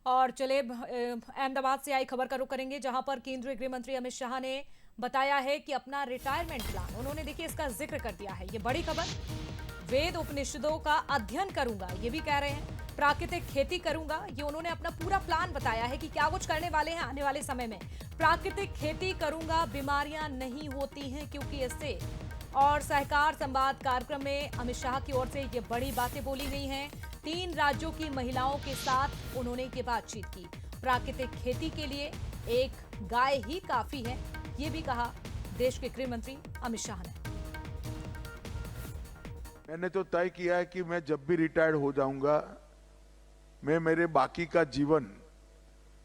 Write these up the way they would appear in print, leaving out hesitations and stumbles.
और चले अहमदाबाद से आई खबर का रुख करेंगे, जहां पर केंद्रीय गृह मंत्री अमित शाह ने बताया है कि अपना रिटायरमेंट प्लान उन्होंने देखिए इसका जिक्र कर दिया है। ये बड़ी खबर। वेद उपनिषदों का अध्ययन करूंगा, ये भी कह रहे हैं। प्राकृतिक खेती करूंगा, ये उन्होंने अपना पूरा प्लान बताया है कि क्या कुछ करने वाले हैं आने वाले समय में। प्राकृतिक खेती करूंगा, बीमारियां नहीं होती हैं क्योंकि इससे। और सहकार संवाद कार्यक्रम में अमित शाह की ओर से ये बड़ी बातें बोली गई हैं। 3 राज्यों की महिलाओं के साथ उन्होंने ये बातचीत की। प्राकृतिक खेती के लिए एक गाय ही काफी है, ये भी कहा देश के गृह मंत्री अमित शाह ने। मैंने तो तय किया है कि मैं जब भी रिटायर्ड हो जाऊंगा, मैं मेरे बाकी का जीवन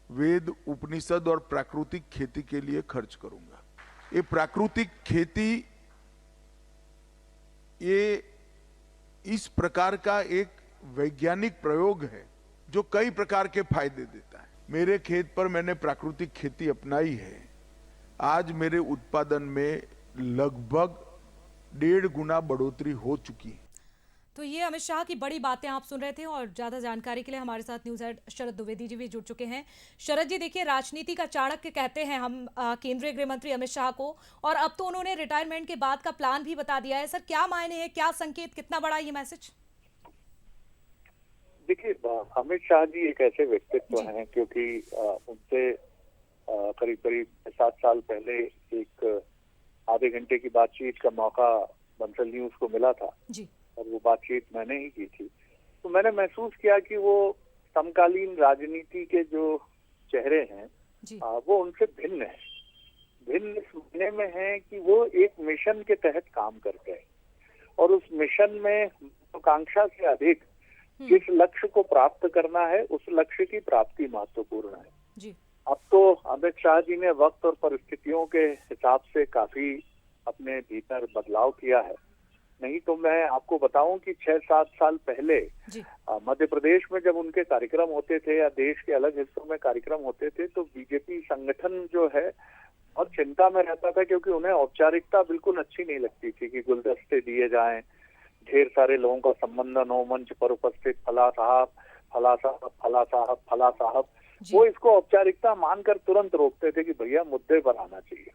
वेद, उपनिषद और प्राकृतिक खेती के लिए खर्च करूंगा। ये प्राकृतिक खेती ये इस प्रकार का एक वैज्ञानिक प्रयोग है जो कई प्रकार के फायदे देता है। मेरे खेत पर मैंने प्राकृतिक खेती अपनाई है। आज मेरे उत्पादन में लगभग 1.5 गुना बढ़ोतरी हो चुकी है। तो ये अमित शाह की बड़ी बातें आप सुन रहे थे, और ज्यादा जानकारी के लिए हमारे साथ न्यूज हेड शरद द्विवेदी जी भी जुड़ चुके हैं। शरद जी, देखिए राजनीति का चाणक्य कहते हैं हम केंद्रीय गृह मंत्री अमित शाह को, और अब तो उन्होंने रिटायरमेंट के बाद का प्लान भी बता दिया है। सर, क्या मायने हैं, क्या संकेत, कितना बड़ा ये मैसेज? देखिए, अमित शाह जी एक ऐसे व्यक्तित्व हैं क्योंकि उनसे करीब करीब 7 साल पहले एक आधे घंटे की बातचीत का मौका बंसल न्यूज को मिला था जी। और वो बातचीत मैंने ही की थी। तो मैंने महसूस किया कि वो समकालीन राजनीति के जो चेहरे हैं वो उनसे भिन्न है। भिन्न इस मायने में है कि वो एक मिशन के तहत काम करते हैं और उस मिशन में महत्वाकांक्षा से अधिक जिस लक्ष्य को प्राप्त करना है उस लक्ष्य की प्राप्ति महत्वपूर्ण है जी। अब तो अमित शाह जी ने वक्त और परिस्थितियों के हिसाब से काफी अपने भीतर बदलाव किया है। नहीं तो मैं आपको बताऊं कि 6-7 साल पहले मध्य प्रदेश में जब उनके कार्यक्रम होते थे या देश के अलग हिस्सों में कार्यक्रम होते थे तो बीजेपी संगठन जो है बहुत चिंता में रहता था, क्योंकि उन्हें औपचारिकता बिल्कुल अच्छी नहीं लगती थी कि गुलदस्ते दिए जाएं, ढेर सारे लोगों का संबंधन हो, मंच पर उपस्थित फला साहब, फला साहब, फला साहब, फला साहब। वो इसको औपचारिकता मानकर तुरंत रोकते थे कि भैया मुद्दे पर आना चाहिए।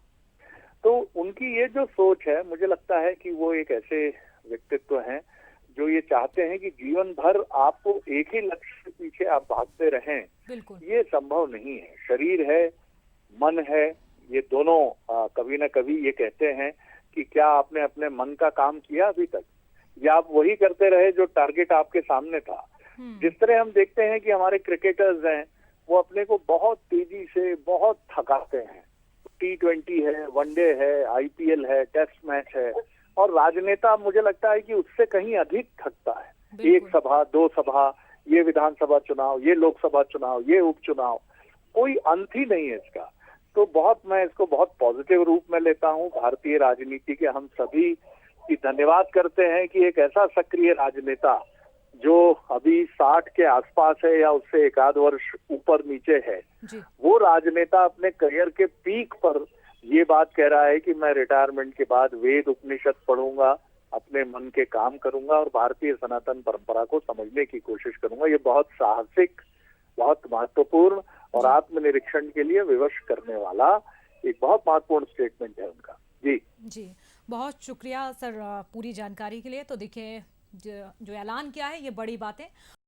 तो उनकी ये जो सोच है, मुझे लगता है कि वो एक ऐसे व्यक्तित्व हैं जो ये चाहते हैं कि जीवन भर आपको एक ही लक्ष्य के पीछे आप भागते रहें, ये संभव नहीं है। शरीर है, मन है, ये दोनों कभी ना कभी ये कहते हैं कि क्या आपने अपने मन का काम किया अभी तक, या आप वही करते रहे जो टारगेट आपके सामने था। जिस तरह हम देखते हैं कि हमारे क्रिकेटर्स हैं वो अपने को बहुत तेजी से बहुत थकाते हैं। T20 है, वनडे है, IPL है, टेस्ट मैच है, और राजनेता मुझे लगता है कि उससे कहीं अधिक थकता है। 1 सभा, 2 सभा, ये विधानसभा चुनाव, ये लोकसभा चुनाव, ये उपचुनाव, कोई अंत ही नहीं है इसका। तो मैं इसको बहुत पॉजिटिव रूप में लेता हूँ। भारतीय राजनीति के हम सभी की धन्यवाद करते हैं कि एक ऐसा सक्रिय राजनेता जो अभी 60 के आसपास है या उससे 1 आध वर्ष ऊपर नीचे है, वो राजनेता अपने करियर के पीक पर ये बात कह रहा है कि मैं रिटायरमेंट के बाद वेद उपनिषद पढ़ूंगा, अपने मन के काम करूंगा और भारतीय सनातन परंपरा को समझने की कोशिश करूंगा। ये बहुत साहसिक, बहुत महत्वपूर्ण और आत्मनिरीक्षण के लिए विवश करने वाला एक बहुत महत्वपूर्ण स्टेटमेंट है उनका। जी, बहुत शुक्रिया सर पूरी जानकारी के लिए। तो देखिए जो ऐलान किया है, ये बड़ी बातें।